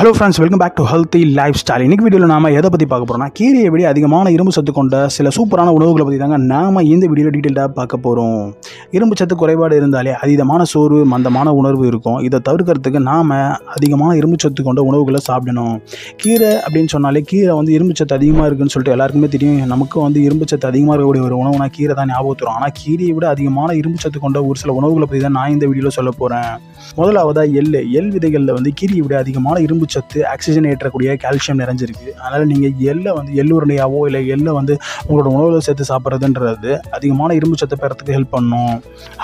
Hello friends, welcome back to healthy lifestyle. இன்றைக்கி வீடியோவில் நாம் எதை பற்றி பார்க்க போகிறோம்னா, கீரையை விட அதிகமான இரும்பு சத்து கொண்ட சில சூப்பரான உணவுகளை பற்றி தாங்க நாம் இந்த வீடியோவில் டீட்டெயிலாக பார்க்க போகிறோம். இரும்பு சத்து குறைபாடு இருந்தாலே அதீதமான சோர்வு, மந்தமான உணர்வு இருக்கும். இதை தவிர்க்கிறதுக்கு நாம் அதிகமான இரும்பு சத்து கொண்ட உணவுகளை சாப்பிடணும். கீரை அப்படின்னு சொன்னாலே கீரை இரும்பு சத்து அதிகமாக இருக்குன்னு சொல்லிட்டு எல்லாருக்குமே தெரியும். நமக்கு இரும்பு சத்து அதிகமாக இருக்கக்கூடிய ஒரு உணவுனா கீரை தான் ஞாபகத்துரும். ஆனால் கீரையை விட அதிகமான இரும்பு சத்து கொண்ட ஒரு சில உணவுகளை பற்றி தான் நான் இந்த வீடியோவில் சொல்ல போகிறேன். முதலாவதாக எள் விதைகளில் கீரையை விட அதிகமான இரும்பு சத்து, ஆக்சிஜன் ஏற்றக்கூடிய கால்சியம் நிறைஞ்சிருக்கு. அதனால் நீங்கள் எள் உருண்டையாவோ இல்லை எள்ளை உங்களோட உணவில் சேர்த்து சாப்பிட்றதுன்றது அதிகமான இரும்பு சத்தை பெறத்துக்கு ஹெல்ப் பண்ணும்.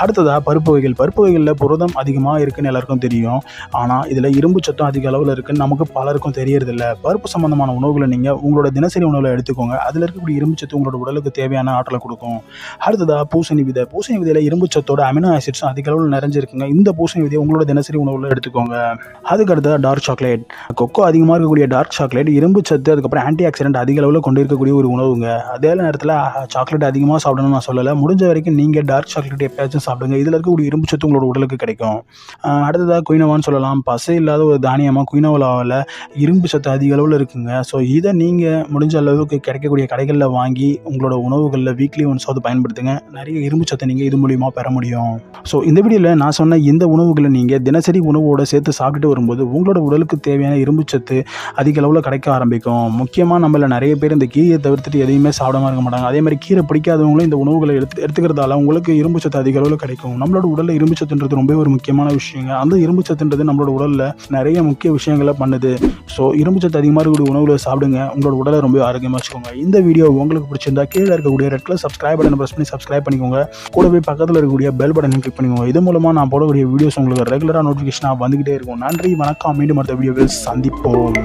அடுத்ததாக பருப்பு வகைகளில் புரதம் அதிகமாக இருக்குன்னு எல்லாருக்கும் தெரியும். ஆனால் இதில் இரும்பு சத்தும் அதிக அளவில் இருக்குன்னு நமக்கு பலருக்கும் தெரியறதில்ல. பருப்பு சம்பந்தமான உணவுகளை நீங்கள் உங்களோட தினசரி உணவில் எடுத்துக்கோங்க. அதில் இருக்கக்கூடிய இரும்பு சத்து உங்களோட உடலுக்கு தேவையான ஆற்றலை கொடுக்கும். அடுத்ததாக பூசணி விதையில் இரும்பு சத்தோட அமினோ ஆசிட்ஸும் அதிக அளவில் நிறைஞ்சிருக்குங்க. இந்த பூசணி விதையை உங்களோட தினசரி உணவில் எடுத்துக்கோங்க. அதுக்கடுத்ததாக டார்க் சாக்லேட். கொக்கோ அதிகமாக இருக்கக்கூடிய டார்க் சாக்லேட் இரும்பு சத்து, அதுக்கப்புறம் ஆன்டி ஆக்சிடென்ட் அதிக அளவில் கொண்டு இருக்கக்கூடிய ஒரு உணவுங்க. அதே நேரத்தில் சாக்லேட் அதிகமாக சாப்பிடணும்னு நான் சொல்லலை. முடிஞ்ச வரைக்கும் நீங்கள் டார்க் சாக்லேட் எப்பயாச்சும் சாப்பிடுங்க. இதில் இருக்கக்கூடிய இரும்பு சத்து உங்களோட உடலுக்கு கிடைக்கும். அடுத்ததாக குயினோவான்னு சொல்லலாம். பசை இல்லாத ஒரு தானியமாக குயினோவாவில் இரும்பு சத்து அதிக அளவில் இருக்குங்க. ஸோ இதை நீங்கள் முடிஞ்ச அளவுக்கு கிடைக்கக்கூடிய கடைகளில் வாங்கி உங்களோட உணவுகளில் வீக்லி ஒன்ஸாவது பயன்படுத்துங்க. நிறைய இரும்பு சத்தை நீங்கள் இது மூலிமா பெற முடியும். ஸோ இந்த வீடியோவில் நான் சொன்ன இந்த உணவுகளை நீங்கள் தினசரி உணவோடு சேர்த்து சாப்பிட்டுட்டு வரும்போது உங்களோட உடலுக்கு தேவையான இரும்பு சத்து அதிக அளவில் கிடைக்க ஆரம்பிக்கும். முக்கியமாக நம்மள நிறைய பேர் இந்த கீரையை தவிர்த்துட்டு எதையுமே சாப்பிடாம இருக்க மாட்டாங்க. அதே மாதிரி கீரை பிடிக்காதவங்களும் இந்த உணவுகளை எடுத்துக்கிறதால உங்களுக்கு இரும்பு சத்து அதிக அளவில் கிடைக்கும். நம்மளோட உடலில் இரும்பு சத்துன்றது ரொம்ப ஒரு முக்கியமான விஷயங்க. அந்த இரும்பு சத்துன்றது நம்மளோட உடலில் நிறைய முக்கிய விஷயங்களை பண்ணுது. ஸோ இரும்பு சத்து அதிகமாக இருக்கக்கூடிய உணவுகளை சாப்பிடுங்க. உங்களோட உடலை ரொம்ப ஆரோக்கியமாக வச்சுக்கோங்க. இந்த வீடியோ உங்களுக்கு பிடிச்சிருந்தா கீழே இருக்கக்கூடிய ரெட் கலர் சப்ஸ்கிரைப் பட்டனை ப்ரெஸ் பண்ணி சப்ஸ்கிரைப் பண்ணிக்கோங்க. கூடவே பக்கத்தில் இருக்கக்கூடிய பெல் பட்டனை கிளிக் பண்ணிக்கோங்க. இது மூலமாக நான் போடக்கூடிய வீடியோஸ் உங்களுக்கு ரெகுலராக நோட்டிஃபிகேஷனாக வந்துகிட்டே இருக்கும். நன்றி, வணக்கம். மீண்டும் அடுத்த வீடியோவில் சந்திப்போம்.